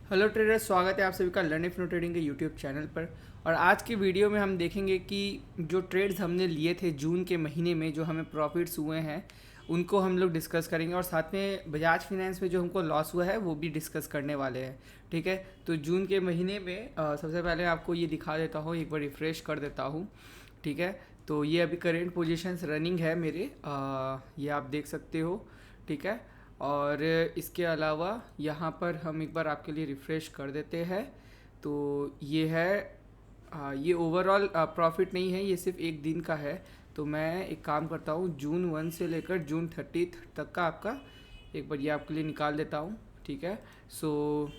Hello traders, स्वागत है आप सभी का लर्न इफ नो ट्रेडिंग के यूट्यूब चैनल पर। और आज की वीडियो में हम देखेंगे कि जो ट्रेड्स हमने लिए थे जून के महीने में, जो हमें प्रॉफिट्स हुए हैं, उनको हम लोग डिस्कस करेंगे। और साथ में बजाज फाइनेंस में जो हमको लॉस हुआ है वो भी डिस्कस करने वाले हैं। ठीक है, तो जून के महीने में सबसे पहले आपको ये दिखा देता हूँ, एक बार रिफ़्रेश कर देता हूँ। ठीक है, तो ये अभी करेंट पोजीशंस रनिंग है मेरे, ये आप देख सकते हो। ठीक है, और इसके अलावा यहाँ पर हम एक बार आपके लिए रिफ़्रेश कर देते हैं। तो ये है, ये ओवरऑल प्रॉफिट नहीं है, ये सिर्फ एक दिन का है। तो मैं एक काम करता हूँ, जून 1 से लेकर जून 30 तक का आपका एक बार ये आपके लिए निकाल देता हूँ। ठीक है, सो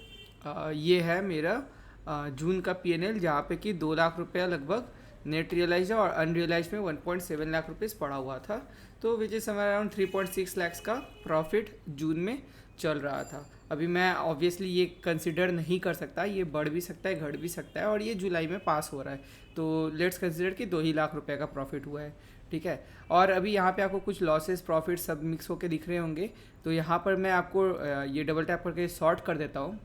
ये है मेरा जून का पीएनएल, जहाँ पे कि 2 लाख रुपया लगभग नेट रियलाइज है और अनरियलाइज में 1.7 लाख रुपीज़ पड़ा हुआ था। तो which is somewhere around 3.6 lakhs का प्रॉफिट जून में चल रहा था। अभी मैं ऑब्वियसली ये कंसिडर नहीं कर सकता, ये बढ़ भी सकता है, घट भी सकता है, और ये जुलाई में पास हो रहा है। तो लेट्स कंसिडर कि 2 ही लाख रुपए का प्रॉफिट हुआ है। ठीक है, और अभी यहाँ पे आपको कुछ लॉसेस प्रॉफिट सब मिक्स होकर दिख रहे होंगे। तो यहाँ पर मैं आपको ये डबल टैप करके सॉर्ट कर देता हूँ।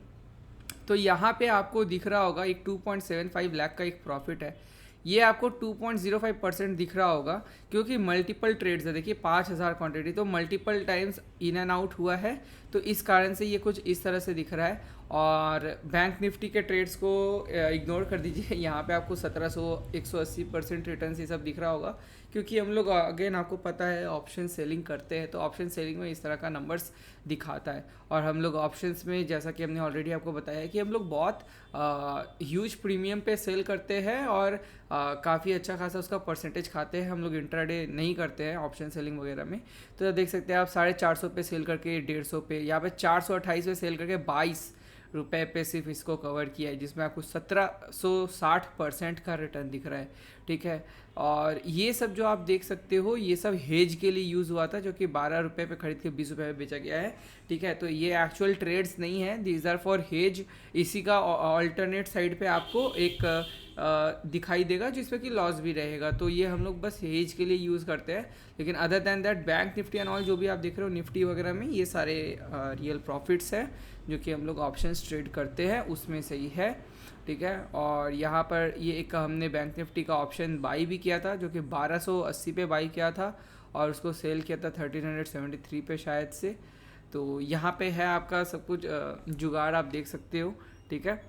तो यहाँ पे आपको दिख रहा होगा एक 2.75 लाख का एक प्रॉफिट है। ये आपको 2.05% दिख रहा होगा, क्योंकि मल्टीपल ट्रेड्स है। देखिए 5,000 क्वांटिटी, तो multiple times in and out हुआ है, तो इस कारण से ये कुछ इस तरह से दिख रहा है। और बैंक निफ्टी के ट्रेड्स को इग्नोर कर दीजिए, यहाँ पे आपको 1700 180% रिटर्न ये सब दिख रहा होगा, क्योंकि हम लोग अगेन आपको पता है ऑप्शन सेलिंग करते हैं, तो ऑप्शन सेलिंग में इस तरह का नंबर्स दिखाता है। और हम लोग ऑप्शंस में, जैसा कि हमने ऑलरेडी आपको बताया है, कि हम लोग बहुत ह्यूज प्रीमियम पे सेल करते हैं और काफ़ी अच्छा खासा उसका परसेंटेज खाते हैं। हम लोग इंट्राडे नहीं करते हैं ऑप्शन सेलिंग वगैरह में। तो देख सकते हैं आप 450 पे सेल करके 150 पे, यहाँ पे 428 पे सेल करके 22 रुपए पे सिर्फ इसको कवर किया है, जिसमें आपको 1760% का रिटर्न दिख रहा है। ठीक है, और ये सब जो आप देख सकते हो, ये सब हेज के लिए यूज़ हुआ था, जो कि 12 रुपए पे खरीद के 20 रुपए पे बेचा गया है। ठीक है, तो ये एक्चुअल ट्रेड्स नहीं है, दीज आर फॉर हेज। इसी का ऑल्टरनेट साइड पे आपको एक दिखाई देगा जिसमें कि लॉस भी रहेगा। तो ये हम लोग बस हेज के लिए यूज़ करते हैं, लेकिन other than that bank Nifty and all जो भी आप देख रहे हो निफ्टी वगैरह में, ये सारे रियल प्रॉफिट्स हैं जो कि हम लोग ऑप्शंस ट्रेड करते हैं, उसमें से ही है। ठीक है, और यहाँ पर ये एक हमने बैंक निफ्टी का ऑप्शन बाई भी किया था, जो कि 1280 पे बाई किया था, और उसको सेल किया था 1373 पे शायद से। तो यहाँ पे है आपका सब कुछ जुगाड़, आप देख सकते हो। ठीक है,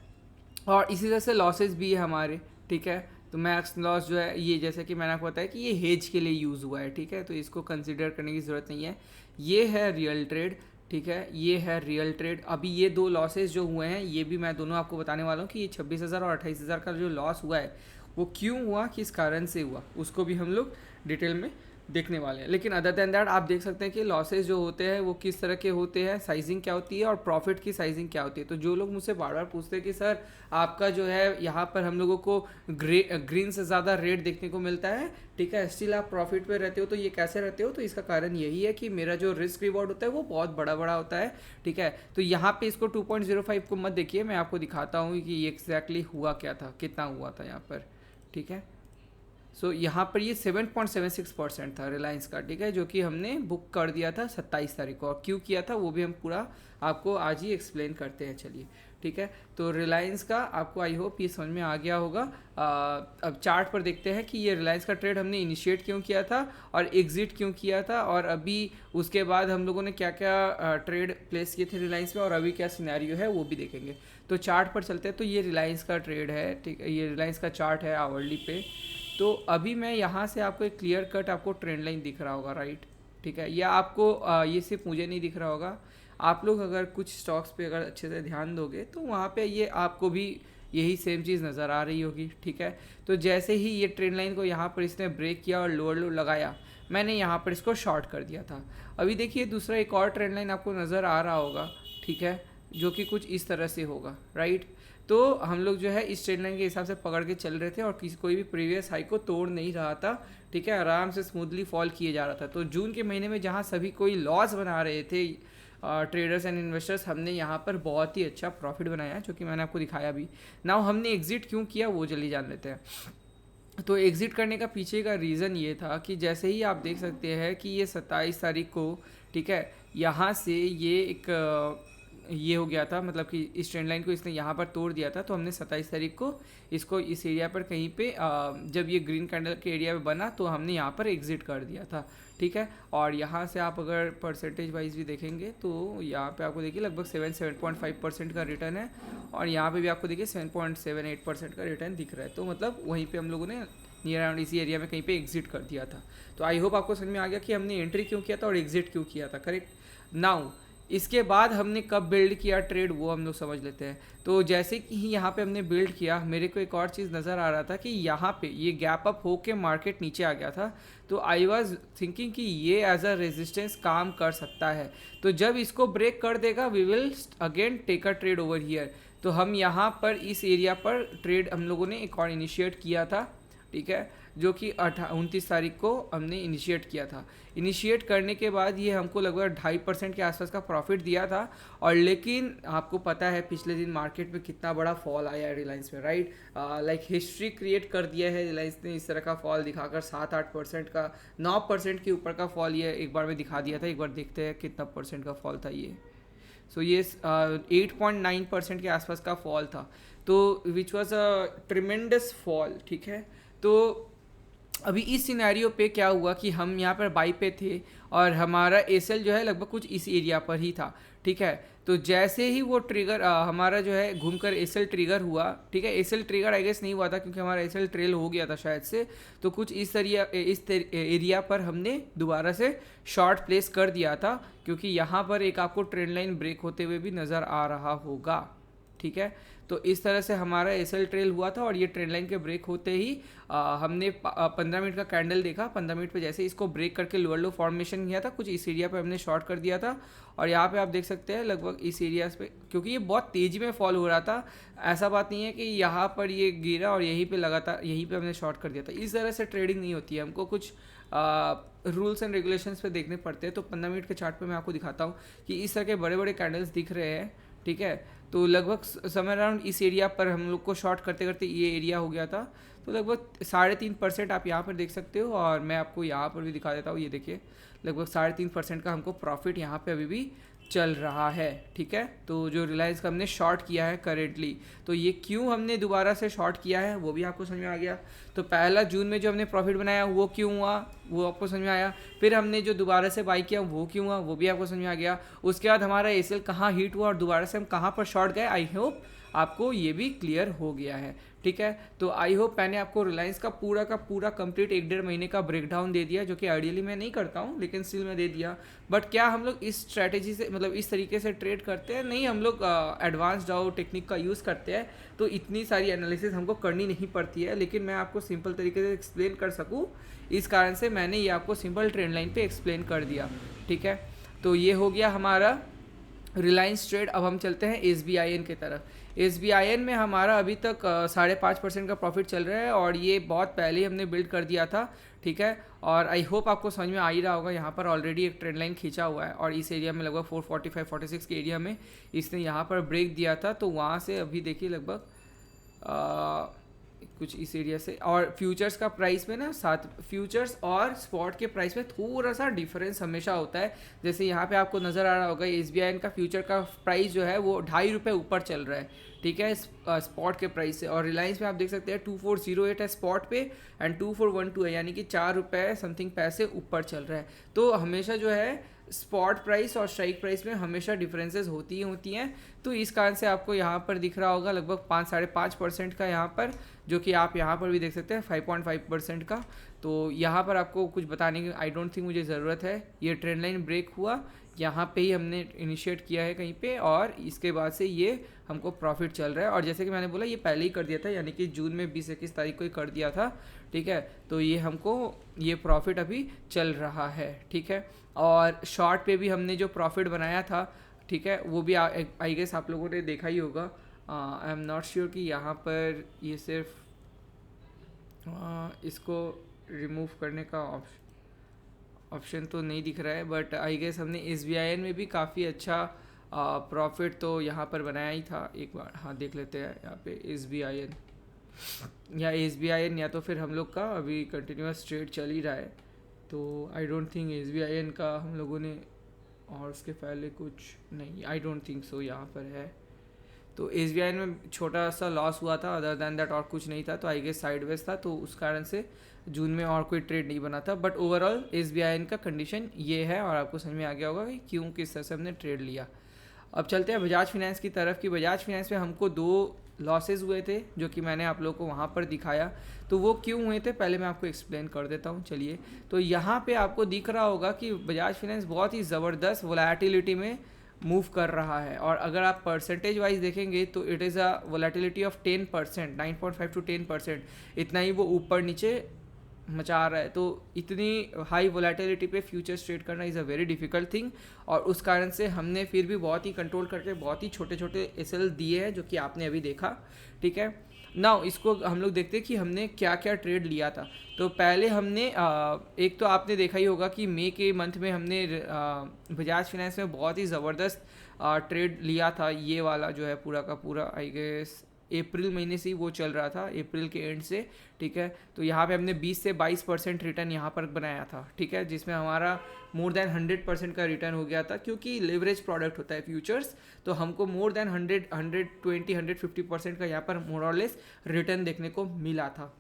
और इसी तरह से लॉसेस भी है हमारे। ठीक है, तो मैक्स लॉस जो है, ये जैसे कि मैंने आपको बताया कि ये हेज के लिए यूज़ हुआ है। ठीक है, तो इसको कंसिडर करने की ज़रूरत नहीं है। ये है रियल ट्रेड। ठीक है, ये है रियल ट्रेड। अभी ये दो लॉसेस जो हुए हैं, ये भी मैं दोनों आपको बताने वाला हूँ कि ये 26,000 और 28,000 का जो लॉस हुआ है वो क्यों हुआ, किस कारण से हुआ, उसको भी हम लोग डिटेल में देखने वाले हैं। लेकिन अदर दैन दैट आप देख सकते हैं कि लॉसेज जो होते हैं वो किस तरह के होते हैं, साइजिंग क्या होती है और प्रॉफिट की साइजिंग क्या होती है। तो जो लोग मुझसे बार बार पूछते हैं कि सर आपका जो है यहाँ पर हम लोगों को ग्रीन से ज़्यादा रेड देखने को मिलता है, ठीक है, स्टिल आप प्रॉफिट पे रहते हो, तो ये कैसे रहते हो? तो इसका कारण यही है कि मेरा जो रिस्क रिवॉर्ड होता है वो बहुत बड़ा बड़ा होता है। ठीक है, तो यहाँ पे इसको 2.05 को मत देखिए, मैं आपको दिखाता हूँ कि ये एग्जैक्टली हुआ क्या था, कितना हुआ था यहाँ पर। ठीक है, यहाँ पर ये 7.76% था रिलायंस का। ठीक है, जो कि हमने बुक कर दिया था 27 तारीख को, और क्यों किया था वो भी हम पूरा आपको आज ही एक्सप्लेन करते हैं। चलिए, ठीक है, तो रिलायंस का आपको आई होप ये समझ में आ गया होगा। अब चार्ट पर देखते हैं कि ये रिलायंस का ट्रेड हमने इनिशिएट क्यों किया था और एग्जिट क्यों किया था, और अभी उसके बाद हम लोगों ने क्या क्या ट्रेड प्लेस किए थे रिलायंस में, और अभी क्या सिनेरियो है वो भी देखेंगे। तो चार्ट पर चलते हैं। तो ये रिलायंस का ट्रेड है। ठीक है, ये रिलायंस का चार्ट है आवरली पे। तो अभी मैं यहाँ से आपको एक क्लियर कट आपको ट्रेंड लाइन दिख रहा होगा, राइट? ठीक है, या आपको ये सिर्फ मुझे नहीं दिख रहा होगा, आप लोग अगर कुछ स्टॉक्स पे अगर अच्छे से ध्यान दोगे तो वहाँ पे ये आपको भी यही सेम चीज़ नज़र आ रही होगी। ठीक है, तो जैसे ही ये ट्रेंड लाइन को यहाँ पर इसने ब्रेक किया और लोअर लो लगाया, मैंने यहाँ पर इसको शॉर्ट कर दिया था। अभी देखिए दूसरा एक और ट्रेंड लाइन आपको नज़र आ रहा होगा, ठीक है, जो कि कुछ इस तरह से होगा, राइट? तो हम लोग जो है इस ट्रेंड लाइन के हिसाब से पकड़ के चल रहे थे और किसी कोई भी प्रीवियस हाई को तोड़ नहीं रहा था। ठीक है, आराम से स्मूथली फॉल किए जा रहा था। तो जून के महीने में जहाँ सभी कोई लॉस बना रहे थे ट्रेडर्स एंड इन्वेस्टर्स, हमने यहाँ पर बहुत ही अच्छा प्रॉफिट बनाया, जो कि मैंने आपको दिखाया भी। नाउ हमने एग्जिट क्यों किया वो जल्दी जान लेते हैं। तो एग्ज़िट करने का पीछे का रीज़न ये था कि जैसे ही आप देख सकते हैं कि ये 27 तारीख को, ठीक है, यहाँ से ये एक ये हो गया था, मतलब कि इस ट्रेंड लाइन को इसने यहाँ पर तोड़ दिया था, तो हमने 27 तारीख को इसको इस एरिया पर कहीं पे जब ये ग्रीन कैंडल के एरिया में बना तो हमने यहाँ पर एग्जिट कर दिया था, ठीक है। और यहाँ से आप अगर परसेंटेज वाइज भी देखेंगे तो यहाँ पे आपको देखिए लगभग 7.5% का रिटर्न है, और यहाँ पे भी आपको देखिए 7.78% का रिटर्न दिख रहा है। तो मतलब वहीं पे हम लोगों ने नियर अराउंड इसी एरिया में कहीं पे एग्जिट कर दिया था। तो आई होप आपको समझ में आ गया कि हमने एंट्री क्यों किया था और एग्जिट क्यों किया था, करेक्ट। नाउ इसके बाद हमने कब बिल्ड किया ट्रेड वो हम लोग समझ लेते हैं। तो जैसे कि यहाँ पे हमने बिल्ड किया, मेरे को एक और चीज़ नज़र आ रहा था कि यहाँ पे ये गैप अप होके मार्केट नीचे आ गया था, तो आई वाज थिंकिंग कि ये एज अ रेजिस्टेंस काम कर सकता है। तो जब इसको ब्रेक कर देगा we will again take a trade over here. तो हम यहाँ पर इस एरिया पर ट्रेड हम लोगों ने एक और इनिशिएट किया था, ठीक है, जो कि 29 तारीख को हमने इनिशिएट किया था। इनिशिएट करने के बाद ये हमको लगभग 2.5% के आसपास का प्रॉफिट दिया था। और लेकिन आपको पता है पिछले दिन मार्केट में कितना बड़ा फॉल आया है रिलायंस में, राइट। लाइक हिस्ट्री क्रिएट कर दिया है रिलायंस ने इस तरह का फॉल दिखाकर, 7-8% का, 9% के ऊपर का फॉल ये एक बार में दिखा दिया था। एक बार देखते हैं कितना परसेंट का फॉल था ये। सो ये 8.9% के आसपास का फॉल था, तो which was a tremendous fall, ठीक है। तो अभी इस सिनेरियो पे क्या हुआ कि हम यहाँ पर बाई पे थे और हमारा एसएल जो है लगभग कुछ इस एरिया पर ही था, ठीक है। तो जैसे ही वो ट्रिगर हमारा जो है घूमकर एसएल ट्रिगर हुआ, ठीक है। एसएल ट्रिगर आई गेस नहीं हुआ था क्योंकि हमारा एसएल ट्रेल हो गया था शायद से, तो कुछ इस एरिया पर हमने दोबारा से शॉर्ट प्लेस कर दिया था, क्योंकि यहाँ पर एक आपको ट्रेंड लाइन ब्रेक होते हुए भी नज़र आ रहा होगा, ठीक है। तो इस तरह से हमारा एसएल ट्रेल हुआ था और ये ट्रेंड लाइन के ब्रेक होते ही हमने 15 मिनट का कैंडल देखा। 15 मिनट पे जैसे इसको ब्रेक करके लोअर लो फॉर्मेशन किया था, कुछ इस एरिया पे हमने शॉर्ट कर दिया था। और यहाँ पे आप देख सकते हैं लगभग इस एरिया पे, क्योंकि ये बहुत तेज़ी में फॉल हो रहा था, ऐसा बात नहीं है कि यहाँ पर ये गिरा और यहीं पे लगातार यहीं पे हमने शॉर्ट कर दिया था। इस तरह से ट्रेडिंग नहीं होती है, हमको कुछ रूल्स एंड रेगुलेशंस पे देखने पड़ते हैं। तो 15 मिनट के चार्ट पे मैं आपको दिखाता हूँ कि इस तरह के बड़े बड़े कैंडल्स दिख रहे हैं, ठीक है। तो लगभग समय अराउंड इस एरिया पर हम लोग को शॉर्ट करते करते ये एरिया हो गया था। तो लगभग 3.5% आप यहाँ पर देख सकते हो, और मैं आपको यहाँ पर भी दिखा देता हूँ। ये देखिए लगभग 3.5% का हमको प्रॉफिट यहाँ पे अभी भी चल रहा है, ठीक है। तो जो रिलायंस का हमने शॉर्ट किया है करेंटली, तो ये क्यों हमने दोबारा से शॉर्ट किया है वो भी आपको समझ में आ गया। तो पहला जून में जो हमने प्रॉफिट बनाया वो क्यों हुआ वो आपको समझ में आया। फिर हमने जो दोबारा से बाई किया वो क्यों हुआ वो भी आपको समझ में आ गया। उसके बाद हमारा एसएल कहाँ हिट हुआ और दोबारा से हम कहाँ पर शॉर्ट गए, आई होप आपको ये भी क्लियर हो गया है, ठीक है। तो आई होप मैंने आपको रिलायंस का पूरा कंप्लीट 1-1.5 महीने का ब्रेकडाउन दे दिया, जो कि आइडियली मैं नहीं करता हूँ लेकिन स्टिल मैं दे दिया। बट क्या हम लोग इस स्ट्रैटेजी से, मतलब इस तरीके से ट्रेड करते हैं? नहीं, हम लोग एडवांस डाउ टेक्निक का यूज़ करते हैं, तो इतनी सारी एनालिसिस हमको करनी नहीं पड़ती है। लेकिन मैं आपको सिंपल तरीके से एक्सप्लेन कर सकूँ, इस कारण से मैंने ये आपको सिंपल ट्रेंड लाइन पे एक्सप्लेन कर दिया, ठीक है। तो ये हो गया हमारा रिलायंस ट्रेड। अब हम चलते हैं SBIN की तरफ। SBIN में हमारा अभी तक 5.5% का प्रॉफिट चल रहा है, और ये बहुत पहले ही हमने बिल्ड कर दिया था, ठीक है। और आई होप आपको समझ में आ ही रहा होगा, यहाँ पर ऑलरेडी एक ट्रेंड लाइन खींचा हुआ है, और इस एरिया में लगभग 445-46 के एरिया में इसने यहाँ पर ब्रेक दिया था। तो वहाँ से अभी देखिए लगभग कुछ इस एरिया से, और फ्यूचर्स का प्राइस में ना, साथ फ्यूचर्स और स्पॉट के प्राइस में थोड़ा सा डिफरेंस हमेशा होता है। जैसे यहाँ पे आपको नज़र आ रहा होगा SBIN का फ्यूचर का प्राइस जो है वो ₹2.5 ऊपर चल रहा है, ठीक है, स्पॉट के प्राइस से। और रिलायंस में आप देख सकते हैं 2408 है स्पॉट पे एंड 2412 है, यानी कि ₹4 समथिंग पैसे ऊपर चल रहा है। तो हमेशा जो है स्पॉट प्राइस और स्ट्राइक प्राइस में हमेशा डिफरेंसेस होती हैं। तो इस कारण से आपको यहाँ पर दिख रहा होगा लगभग 5-5.5% का यहाँ पर, जो कि आप यहाँ पर भी देख सकते हैं 5.5% का। तो यहाँ पर आपको कुछ बताने की आई डोंट थिंक मुझे ज़रूरत है। ये ट्रेंड लाइन ब्रेक हुआ, यहाँ पे ही हमने इनिशिएट किया है कहीं पे, और इसके बाद से ये हमको प्रॉफिट चल रहा है। और जैसे कि मैंने बोला ये पहले ही कर दिया था, यानी कि जून में 20-21 तारीख को ही कर दिया था, ठीक है। तो ये हमको ये प्रॉफिट अभी चल रहा है, ठीक है। और शॉर्ट पे भी हमने जो प्रॉफिट बनाया था, ठीक है, वो भी आई गेस आप लोगों ने देखा ही होगा। आई एम नॉट श्योर कि यहाँ पर ये सिर्फ इसको रिमूव करने का ऑप्शन तो नहीं दिख रहा है, बट आई गेस हमने SBIN में भी काफ़ी अच्छा प्रॉफिट तो यहाँ पर बनाया ही था। एक बार हाँ देख लेते हैं यहाँ पे SBIN या SBIN, या तो फिर हम लोग का अभी कंटिन्यूस ट्रेड चल ही रहा है। तो आई डोंट थिंक SBIN का हम लोगों ने और उसके पहले कुछ नहीं, आई डोंट थिंक सो यहाँ पर है। तो SBI में छोटा सा लॉस हुआ था, अदर दैन दैट और कुछ नहीं था, तो आई गेस साइडवेज था, तो उस कारण से जून में और कोई ट्रेड नहीं बना था। बट ओवरऑल SBI का कंडीशन ये है और आपको समझ में आ गया होगा कि क्यों किस तरह से हमने ट्रेड लिया। अब चलते हैं बजाज फाइनेंस की तरफ कि बजाज फाइनेंस में हमको 2 लॉसेस हुए थे जो कि मैंने आप लोगों को वहाँ पर दिखाया। तो वो क्यों हुए थे पहले मैं आपको एक्सप्लेन कर देता हूँ। चलिए, तो यहाँ पे आपको दिख रहा होगा कि बजाज फाइनेंस बहुत ही ज़बरदस्त वोलेटिलिटी में मूव कर रहा है, और अगर आप परसेंटेज वाइज देखेंगे तो it is a volatility of 10%, 9.5 to 10%, इतना ही वो ऊपर नीचे मचा रहा है। तो इतनी हाई वोलेटिलिटी पे फ्यूचर्स ट्रेड करना is a very difficult thing, और उस कारण से हमने फिर भी बहुत ही कंट्रोल करके बहुत ही छोटे छोटे एसएल दिए हैं जो कि आपने अभी देखा। ठीक है, नाउ इसको हम लोग देखते हैं कि हमने क्या क्या ट्रेड लिया था। तो पहले हमने एक तो आपने देखा ही होगा कि मई के मंथ में हमने बजाज फाइनेंस में बहुत ही ज़बरदस्त ट्रेड लिया था। ये वाला जो है पूरा का पूरा आई गेस अप्रैल महीने से ही वो चल रहा था, अप्रैल के एंड से। ठीक है, तो यहाँ पे हमने 20 से 22% रिटर्न यहाँ पर बनाया था। ठीक है, जिसमें हमारा मोर देन 100% का रिटर्न हो गया था, क्योंकि लेवरेज प्रोडक्ट होता है फ्यूचर्स, तो हमको मोर देन 120-150% का यहाँ पर मोर और लेस रिटर्न देखने को मिला था।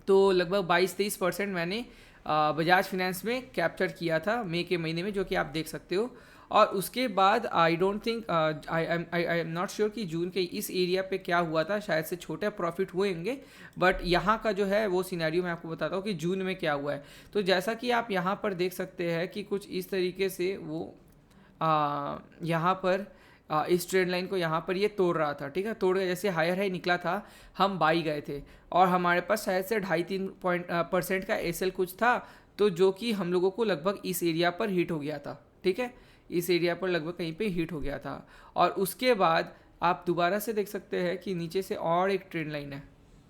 तो लगभग 22-23% मैंने बजाज फाइनेंस में कैप्चर किया था मई के महीने में, जो कि आप देख सकते हो। और उसके बाद I don't think I am not sure कि जून के इस एरिया पे क्या हुआ था, शायद से छोटे प्रॉफिट हुए होंगे, बट यहाँ का जो है वो सिनेरियो मैं आपको बताता हूँ कि जून में क्या हुआ है। तो जैसा कि आप यहाँ पर देख सकते हैं कि कुछ इस तरीके से वो यहाँ पर इस ट्रेंड लाइन को यहाँ पर ये तोड़ रहा था। ठीक है, तोड़ के जैसे हायर हाई निकला था, हम बाई गए थे, और हमारे पास शायद से 2.5-3% का एसएल कुछ था, तो जो कि हम लोगों को लगभग इस एरिया पर हिट हो गया था। ठीक है, इस एरिया पर लगभग कहीं पे हिट हो गया था, और उसके बाद आप दोबारा से देख सकते हैं कि नीचे से और एक ट्रेंड लाइन है।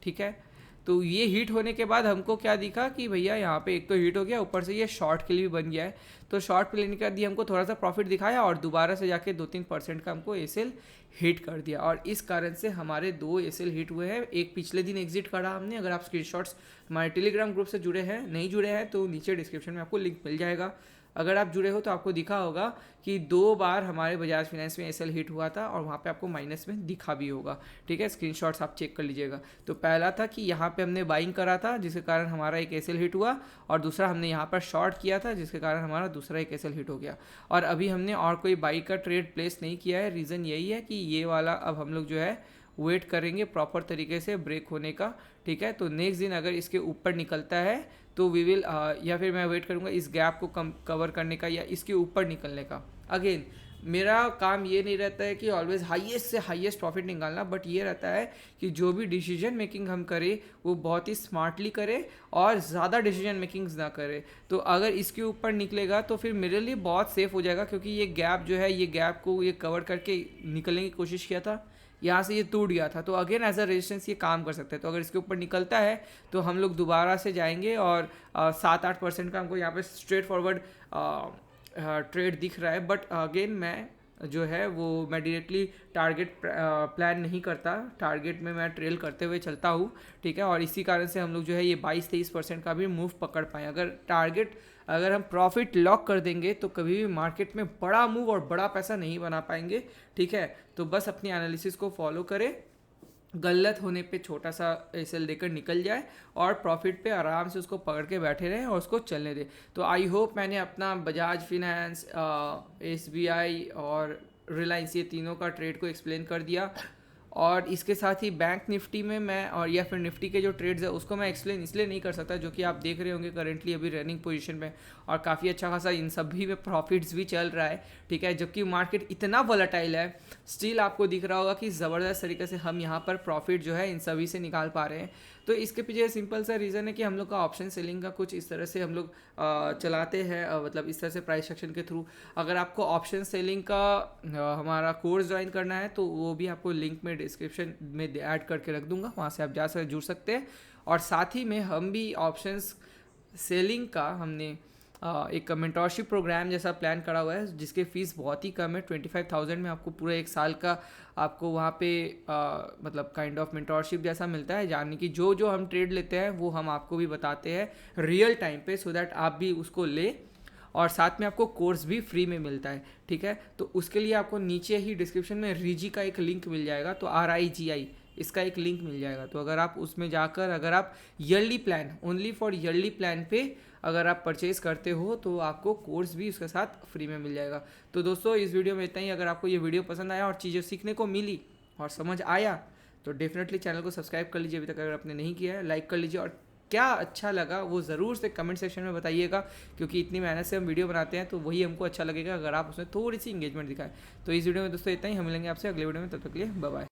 ठीक है, तो ये हिट होने के बाद हमको क्या दिखा कि भैया यहाँ पे एक तो हिट हो गया, ऊपर से ये शॉर्ट के लिए भी बन गया है। तो शॉर्ट पे लेने के बाद ये हमको थोड़ा सा प्रॉफिट दिखाया, और दोबारा से जाके 2-3% का हमको एसएल हिट कर दिया, और इस कारण से हमारे 2 एसएल हिट हुए हैं। एक पिछले दिन एग्जिट करा हमने, अगर आप स्क्रीनशॉट्स हमारे टेलीग्राम ग्रुप से जुड़े हैं, नहीं जुड़े हैं तो नीचे डिस्क्रिप्शन में आपको लिंक मिल जाएगा। अगर आप जुड़े हो तो आपको दिखा होगा कि 2 बार हमारे बजाज फाइनेंस में एसएल हिट हुआ था, और वहाँ पे आपको माइनस में दिखा भी होगा। ठीक है, स्क्रीनशॉट्स आप चेक कर लीजिएगा। तो पहला था कि यहाँ पे हमने बाइंग करा था, जिसके कारण हमारा एक एसएल हिट हुआ, और दूसरा हमने यहाँ पर शॉर्ट किया था, जिसके कारण हमारा दूसरा एक एसएल हिट हो गया। और अभी हमने और कोई बाई का ट्रेड प्लेस नहीं किया है। रीज़न यही है कि ये वाला अब हम लोग जो है वेट करेंगे प्रॉपर तरीके से ब्रेक होने का। ठीक है, तो नेक्स्ट दिन अगर इसके ऊपर निकलता है तो वी विल या फिर मैं वेट करूँगा इस गैप को कवर करने का या इसके ऊपर निकलने का। अगेन मेरा काम ये नहीं रहता है कि ऑलवेज हाईएस्ट से हाईएस्ट प्रॉफिट निकालना, बट ये रहता है कि जो भी डिसीजन मेकिंग हम करें वो बहुत ही स्मार्टली करें और ज़्यादा डिसीजन मेकिंग्स ना करें। तो अगर इसके ऊपर निकलेगा तो फिर मेरे लिए बहुत सेफ हो जाएगा, क्योंकि ये गैप जो है, ये गैप को ये कवर करके निकलने की कोशिश किया था, यहाँ से ये टूट गया था, तो अगेन एज अ रेजिस्टेंस ये काम कर सकते हैं। तो अगर इसके ऊपर निकलता है तो हम लोग दोबारा से जाएंगे, और 7-8% का हमको यहाँ पे स्ट्रेट फॉरवर्ड ट्रेड दिख रहा है। बट अगेन मैं जो है वो मैं डायरेक्टली टारगेट प्लान नहीं करता, टारगेट में मैं ट्रेल करते हुए चलता हूँ। ठीक है, और इसी कारण से हम लोग जो है ये 22-23% का भी मूव पकड़ पाएँ। अगर हम प्रॉफिट लॉक कर देंगे तो कभी भी मार्केट में बड़ा मूव और बड़ा पैसा नहीं बना पाएंगे। ठीक है, तो बस अपनी एनालिसिस को फॉलो करें, गलत होने पे छोटा सा एसएल देकर निकल जाए, और प्रॉफिट पे आराम से उसको पकड़ के बैठे रहें और उसको चलने दें। तो आई होप मैंने अपना बजाज फाइनेंस, एसबीआई और रिलायंस, ये तीनों का ट्रेड को एक्सप्लेन कर दिया। और इसके साथ ही बैंक निफ्टी में मैं, और या फिर निफ्टी के जो ट्रेड्स है उसको मैं एक्सप्लेन इसलिए नहीं कर सकता, जो कि आप देख रहे होंगे करेंटली अभी रनिंग पोजीशन में, और काफ़ी अच्छा खासा इन सभी में प्रॉफिट्स भी चल रहा है। ठीक है, जबकि मार्केट इतना वोलेटाइल है, स्टिल आपको दिख रहा होगा कि ज़बरदस्त तरीके से हम यहाँ पर प्रॉफिट जो है इन सभी से निकाल पा रहे हैं। तो इसके पीछे सिंपल सा रीज़न है कि हम लोग का ऑप्शन सेलिंग का कुछ इस तरह से हम लोग चलाते हैं, मतलब इस तरह से प्राइस सेक्शन के थ्रू। अगर आपको ऑप्शन सेलिंग का हमारा कोर्स ज्वाइन करना है तो वो भी आपको लिंक में डिस्क्रिप्शन में ऐड करके रख दूंगा, वहाँ से आप जा कर जुड़ सकते हैं। और साथ ही में हम भी ऑप्शंस सेलिंग का हमने एक मेंटोरशिप प्रोग्राम जैसा प्लान करा हुआ है, जिसके फ़ीस बहुत ही कम है। 25,000 में आपको पूरा 1 साल का आपको वहाँ पे मतलब काइंड ऑफ मेंटोरशिप जैसा मिलता है, यानी कि जो जो हम ट्रेड लेते हैं वो हम आपको भी बताते हैं रियल टाइम पे, सो दैट आप भी उसको ले और साथ में आपको कोर्स भी फ्री में मिलता है, ठीक है। तो उसके लिए आपको नीचे ही डिस्क्रिप्शन में रिजी का एक लिंक मिल जाएगा, तो RIGI इसका एक लिंक मिल जाएगा। तो अगर आप उसमें जाकर अगर आप yearly plan, only for yearly plan पे अगर आप परचेज़ करते हो तो आपको कोर्स भी उसके साथ फ्री में मिल जाएगा। तो दोस्तों इस वीडियो में इतना ही। अगर आपको ये वीडियो पसंद आया और चीज़ें सीखने को मिली और समझ आया तो डेफिनेटली चैनल को सब्सक्राइब कर लीजिए अभी तक अगर आपने नहीं किया है, लाइक कर लीजिए, और क्या अच्छा लगा वो ज़रूर से कमेंट सेक्शन में बताइएगा, क्योंकि इतनी मेहनत से हम वीडियो बनाते हैं तो वही हमको अच्छा लगेगा अगर आप उसमें थोड़ी सी इंगेजमेंट दिखाएं। तो इस वीडियो में दोस्तों इतना ही, हम मिलेंगे आपसे अगले वीडियो में, तब तक के लिए बाय बाय।